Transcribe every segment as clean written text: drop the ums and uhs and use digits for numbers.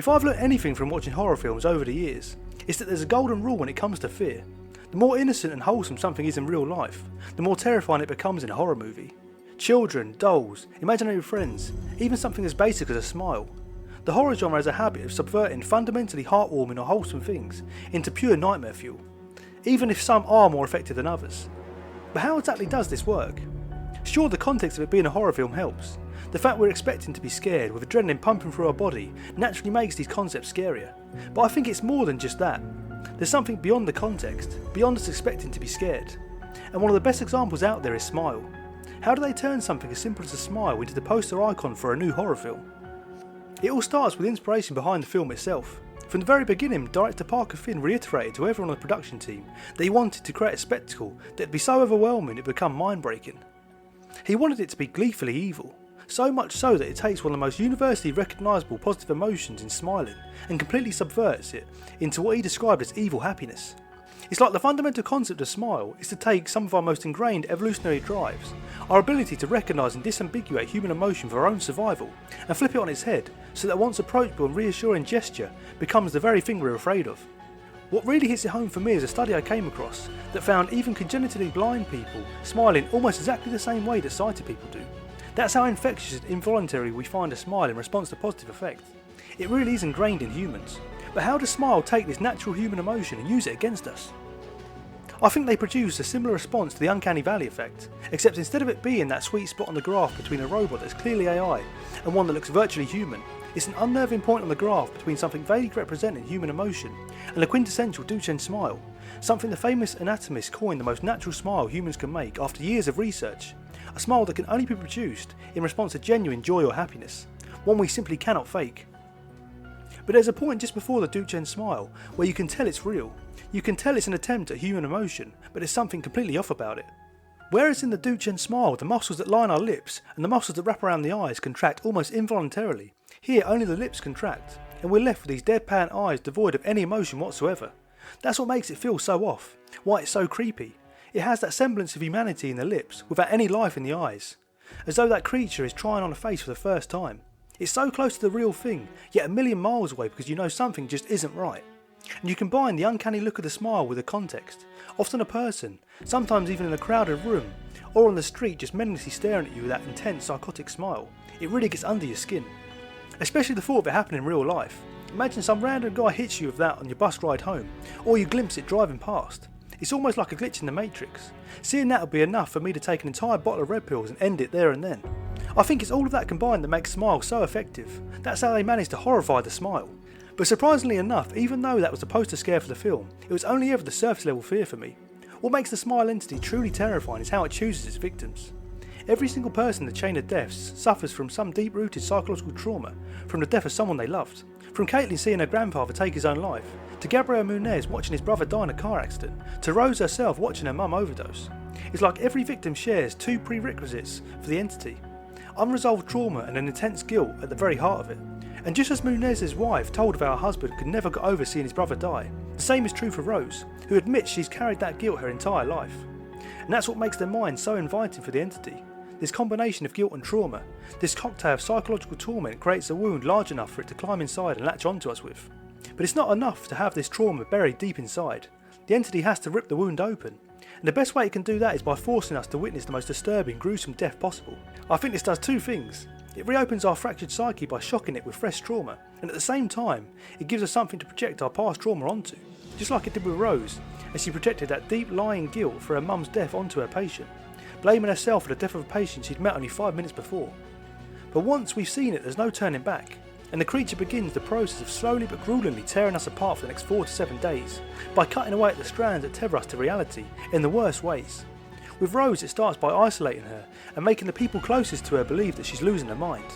If I've learnt anything from watching horror films over the years, it's that there's a golden rule when it comes to fear. The more innocent and wholesome something is in real life, the more terrifying it becomes in a horror movie. Children, dolls, imaginary friends, even something as basic as a smile. The horror genre has a habit of subverting fundamentally heartwarming or wholesome things into pure nightmare fuel, even if some are more effective than others. But how exactly does this work? Sure, the context of it being a horror film helps. The fact we're expecting to be scared with adrenaline pumping through our body naturally makes these concepts scarier. But I think it's more than just that. There's something beyond the context, beyond us expecting to be scared. And one of the best examples out there is Smile. How do they turn something as simple as a smile into the poster icon for a new horror film? It all starts with inspiration behind the film itself. From the very beginning, director Parker Finn reiterated to everyone on the production team that he wanted to create a spectacle that would be so overwhelming it would become mind-breaking. He wanted it to be gleefully evil, so much so that it takes one of the most universally recognisable positive emotions in smiling and completely subverts it into what he described as evil happiness. It's like the fundamental concept of Smile is to take some of our most ingrained evolutionary drives, our ability to recognise and disambiguate human emotion for our own survival, and flip it on its head so that once approachable and reassuring gesture becomes the very thing we're afraid of. What really hits it home for me is a study I came across that found even congenitally blind people smiling almost exactly the same way that sighted people do. That's how infectious and involuntary we find a smile in response to positive effect. It really is ingrained in humans. But how does Smile take this natural human emotion and use it against us? I think they produce a similar response to the uncanny valley effect, except instead of it being that sweet spot on the graph between a robot that's clearly AI and one that looks virtually human, it's an unnerving point on the graph between something vaguely representing human emotion and the quintessential Duchenne smile, something the famous anatomist coined the most natural smile humans can make after years of research, a smile that can only be produced in response to genuine joy or happiness, one we simply cannot fake. But there's a point just before the Duchenne smile where you can tell it's real. You can tell it's an attempt at human emotion, but there's something completely off about it. Whereas in the Duchenne smile, the muscles that line our lips and the muscles that wrap around the eyes contract almost involuntarily, here only the lips contract, and we're left with these deadpan eyes devoid of any emotion whatsoever. That's what makes it feel so off, why it's so creepy. It has that semblance of humanity in the lips without any life in the eyes, as though that creature is trying on a face for the first time. It's so close to the real thing, yet a million miles away because you know something just isn't right. And you combine the uncanny look of the smile with the context, often a person, sometimes even in a crowded room, or on the street just menacingly staring at you with that intense psychotic smile. It really gets under your skin. Especially the thought of it happening in real life. Imagine some random guy hits you with that on your bus ride home, or you glimpse it driving past. It's almost like a glitch in the Matrix. Seeing that would be enough for me to take an entire bottle of red pills and end it there and then. I think it's all of that combined that makes Smile so effective. That's how they managed to horrify the smile. But surprisingly enough, even though that was the poster scare for the film, it was only ever the surface level fear for me. What makes the Smile entity truly terrifying is how it chooses its victims. Every single person in the chain of deaths suffers from some deep-rooted psychological trauma, from the death of someone they loved. From Caitlin seeing her grandfather take his own life, to Gabriel Munez watching his brother die in a car accident, to Rose herself watching her mum overdose. It's like every victim shares two prerequisites for the entity: unresolved trauma and an intense guilt at the very heart of it. And just as Munez's wife told of how her husband could never get over seeing his brother die, the same is true for Rose, who admits she's carried that guilt her entire life. And that's what makes their mind so inviting for the entity. This combination of guilt and trauma, this cocktail of psychological torment creates a wound large enough for it to climb inside and latch onto us with. But it's not enough to have this trauma buried deep inside. The entity has to rip the wound open. And the best way it can do that is by forcing us to witness the most disturbing, gruesome death possible. I think this does two things. It reopens our fractured psyche by shocking it with fresh trauma, and at the same time, it gives us something to project our past trauma onto, just like it did with Rose, as she projected that deep lying guilt for her mum's death onto her patient, blaming herself for the death of a patient she'd met only 5 minutes before. But once we've seen it, there's no turning back, and the creature begins the process of slowly but gruelingly tearing us apart for the next 4 to 7 days, by cutting away at the strands that tether us to reality in the worst ways. With Rose, it starts by isolating her and making the people closest to her believe that she's losing her mind.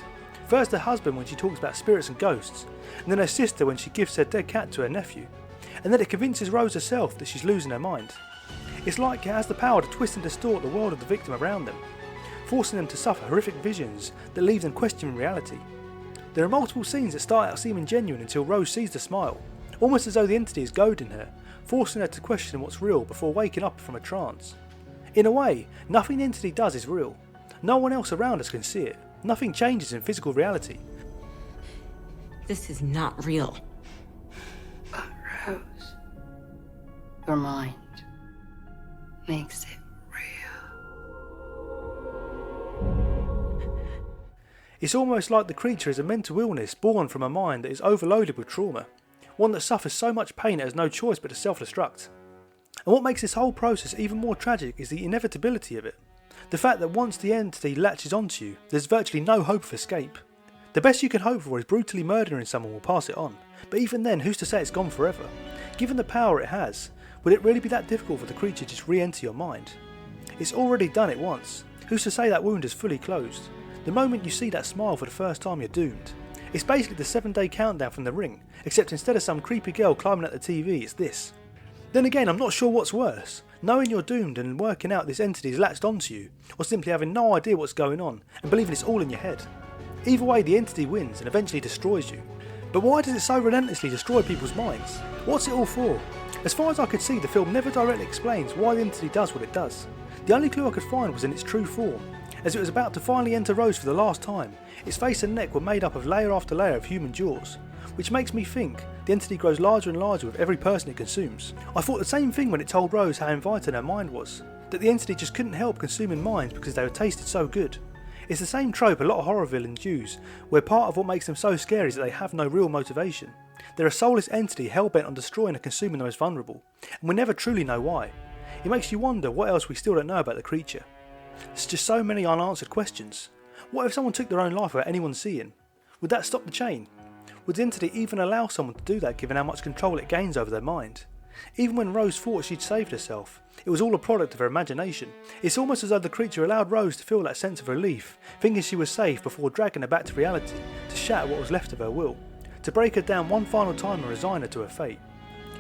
First her husband when she talks about spirits and ghosts, and then her sister when she gives her dead cat to her nephew, and then it convinces Rose herself that she's losing her mind. It's like it has the power to twist and distort the world of the victim around them, forcing them to suffer horrific visions that leave them questioning reality. There are multiple scenes that start out seeming genuine until Rose sees the smile, almost as though the entity is goading her, forcing her to question what's real before waking up from a trance. In a way, nothing the entity does is real. No one else around us can see it. Nothing changes in physical reality. This is not real. But Rose, your mind makes it real. It's almost like the creature is a mental illness born from a mind that is overloaded with trauma, one that suffers so much pain it has no choice but to self-destruct. And what makes this whole process even more tragic is the inevitability of it. The fact that once the entity latches onto you, there's virtually no hope of escape. The best you can hope for is brutally murdering someone will pass it on, but even then, who's to say it's gone forever? Given the power it has, would it really be that difficult for the creature to just re-enter your mind? It's already done it once. Who's to say that wound is fully closed? The moment you see that smile for the first time, you're doomed. It's basically the 7-day countdown from The Ring, except instead of some creepy girl climbing at the TV, it's this. Then again, I'm not sure what's worse, knowing you're doomed and working out this entity is latched onto you, or simply having no idea what's going on and believing it's all in your head. Either way, the entity wins and eventually destroys you. But why does it so relentlessly destroy people's minds? What's it all for? As far as I could see, the film never directly explains why the entity does what it does. The only clue I could find was in its true form. As it was about to finally enter Rose for the last time, its face and neck were made up of layer after layer of human jaws, which makes me think the entity grows larger and larger with every person it consumes. I thought the same thing when it told Rose how inviting her mind was, that the entity just couldn't help consuming minds because they were tasted so good. It's the same trope a lot of horror villains use, where part of what makes them so scary is that they have no real motivation. They're a soulless entity hell-bent on destroying and consuming the most vulnerable, and we never truly know why. It makes you wonder what else we still don't know about the creature. There's just so many unanswered questions. What if someone took their own life without anyone seeing? Would that stop the chain? Would the entity even allow someone to do that given how much control it gains over their mind? Even when Rose thought she'd saved herself, it was all a product of her imagination. It's almost as though the creature allowed Rose to feel that sense of relief, thinking she was safe before dragging her back to reality, to shatter what was left of her will, to break her down one final time and resign her to her fate.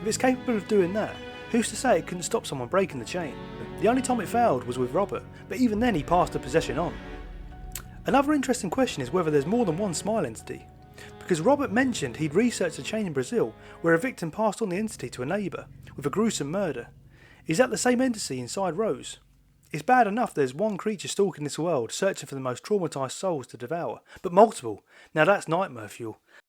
If it's capable of doing that, who's to say it couldn't stop someone breaking the chain? The only time it failed was with Robert, but even then he passed the possession on. Another interesting question is whether there's more than one smile entity. Because Robert mentioned he'd researched a chain in Brazil where a victim passed on the entity to a neighbour, with a gruesome murder. Is that the same entity inside Rose? It's bad enough there's one creature stalking this world, searching for the most traumatised souls to devour, but multiple, now that's nightmare fuel.